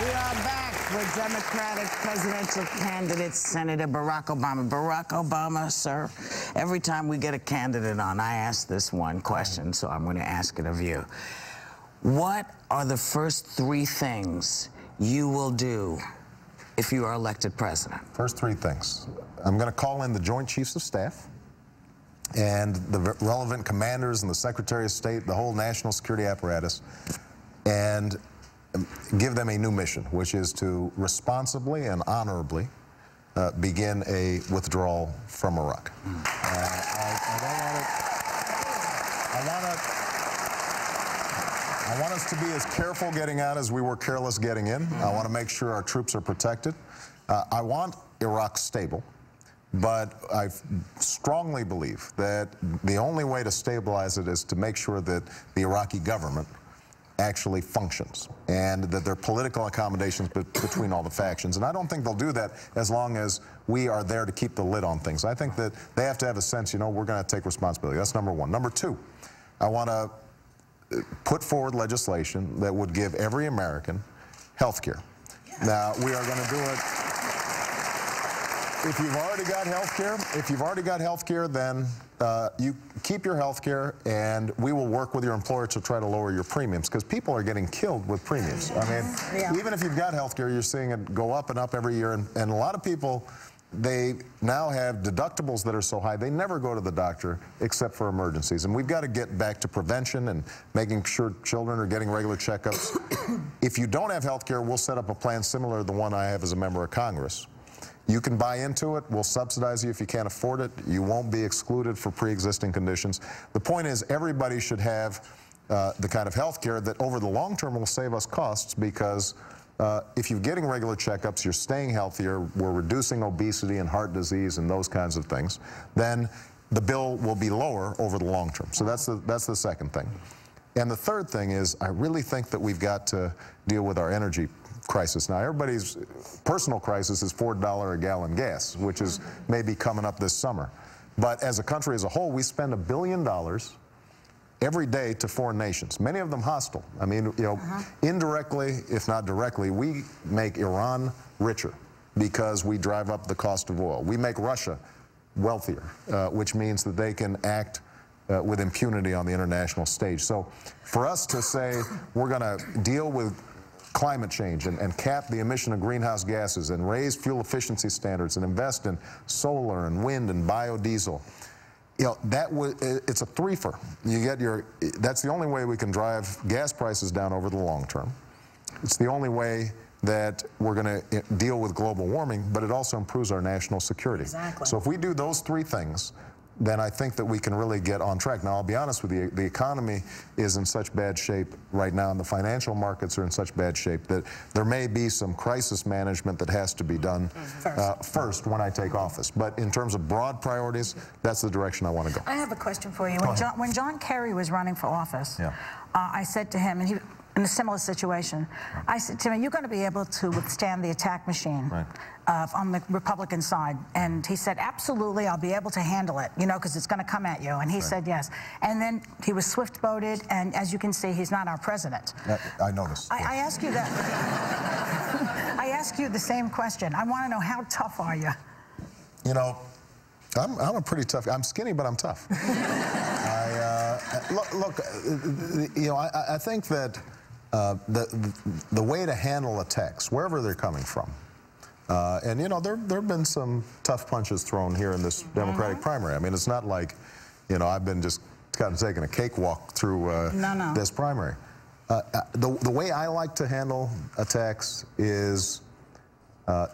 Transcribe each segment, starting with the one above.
We are back with Democratic presidential candidate, Senator Barack Obama. Barack Obama, sir, every time we get a candidate on, I ask this one question, so I'm going to ask it of you. What are the first 3 things you will do if you are elected president? First 3 things. I'm going to call in the Joint Chiefs of Staff and the relevant commanders and the Secretary of State, the whole national security apparatus, and give them a new mission, which is to responsibly and honorably begin a withdrawal from Iraq. I want us to be as careful getting out as we were careless getting in. I want to make sure our troops are protected. I want Iraq stable, but I strongly believe that the only way to stabilize it is to make sure that the Iraqi government actually functions and that there are political accommodations between all the factions. And I don't think they'll do that as long as we are there to keep the lid on things. I think that they have to have a sense, you know, we're going to take responsibility. That's number 1. Number 2, I want to put forward legislation that would give every American health care. Now, we are going to do it. If you've already got health care, then you keep your health care, and we will work with your employer to try to lower your premiums, because people are getting killed with premiums. I mean, even if you've got health care, you're seeing it go up and up every year, and a lot of people, they now have deductibles that are so high, they never go to the doctor except for emergencies. And we've got to get back to prevention and making sure children are getting regular checkups. If you don't have health care, we'll set up a plan similar to the one I have as a member of Congress. You can buy into it. We'll subsidize you if you can't afford it. You won't be excluded for pre-existing conditions. The point is, everybody should have the kind of health care that over the long term will save us costs, because if you're getting regular checkups, you're staying healthier, we're reducing obesity and heart disease and those kinds of things, then the bill will be lower over the long term. So that's the second thing. And the third thing is, I really think that we've got to deal with our energy crisis. Now, everybody's personal crisis is $4 a gallon gas, which is maybe coming up this summer. But as a country as a whole, we spend $1 billion every day to foreign nations, many of them hostile. I mean, you know, indirectly, if not directly, we make Iran richer because we drive up the cost of oil. We make Russia wealthier, which means that they can act with impunity on the international stage. So for us to say we're going to deal with climate change and cap the emission of greenhouse gases and raise fuel efficiency standards and invest in solar and wind and biodiesel, you know, it's a threefer. You get that's the only way we can drive gas prices down over the long term. It's the only way that we're going to deal with global warming, but it also improves our national security. Exactly. So if we do those 3 things, then I think that we can really get on track. Now, I'll be honest with you, the economy is in such bad shape right now, and the financial markets are in such bad shape that there may be some crisis management that has to be done first when I take office. But in terms of broad priorities, that's the direction I want to go. I have a question for you. When John Kerry was running for office, I said to him, and he, in a similar situation, I said to him, you're going to be able to withstand the attack machine on the Republican side. And he said, absolutely, I'll be able to handle it, you know, because it's going to come at you. And he said yes. And then he was swift-voted, and as you can see, he's not our president. I noticed. I ask you that. I ask you the same question. I want to know, how tough are you? You know, I'm a pretty tough. I'm skinny, but I'm tough. Look, you know, I think that the way to handle attacks, wherever they're coming from, and you know, there have been some tough punches thrown here in this Democratic primary. I mean, it's not like, you know, I've been just kind of taking a cakewalk through this primary. The way I like to handle attacks is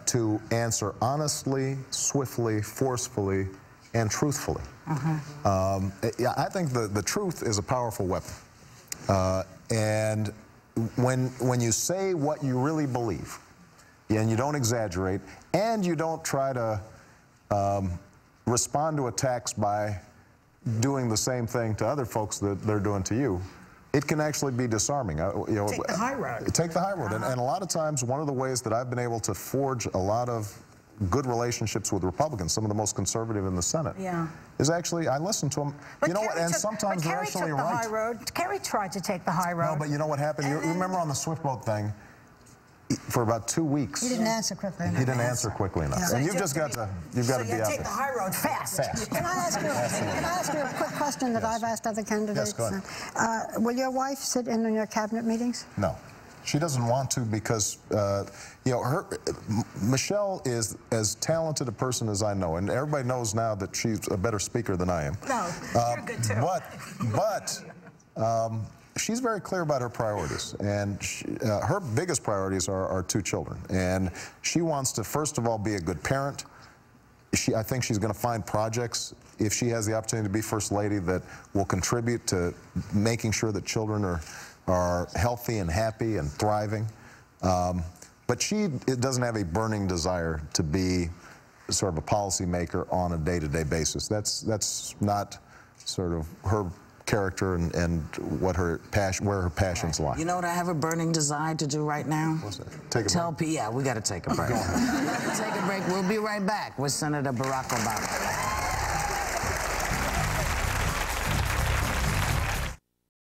to answer honestly, swiftly, forcefully, and truthfully. I think the truth is a powerful weapon. And when you say what you really believe, and you don't exaggerate, and you don't try to respond to attacks by doing the same thing to other folks that they're doing to you, it can actually be disarming. You know, take the high road. Take the high road. And a lot of times, one of the ways that I've been able to forge a lot of good relationships with Republicans, some of the most conservative in the Senate, is actually, I listen to them. But you know what, and sometimes they're actually right. Kerry tried to take the high road. No, but you know what happened? You remember on the Swift Boat thing, for about 2 weeks. He didn't answer quickly enough. He didn't answer quickly enough. Yeah. And you've got to be out take the there. high road fast. Can I ask you a quick question that I've asked other candidates? Yes, go ahead. Will your wife sit in on your cabinet meetings? No. She doesn't want to because, you know, Michelle is as talented a person as I know, and everybody knows now that she's a better speaker than I am. No, you're good too. But she's very clear about her priorities, and her biggest priorities are our 2 children. And she wants to, first of all, be a good parent. I think she's going to find projects, if she has the opportunity to be First Lady, that will contribute to making sure that children are healthy and happy and thriving. But she doesn't have a burning desire to be sort of a policymaker on a day-to-day basis. That's not sort of her character and what her passion, where her passions lie. You know what I have a burning desire to do right now? What's that? Take a break? Yeah, we got to take a break. Take a break. We'll be right back with Senator Barack Obama.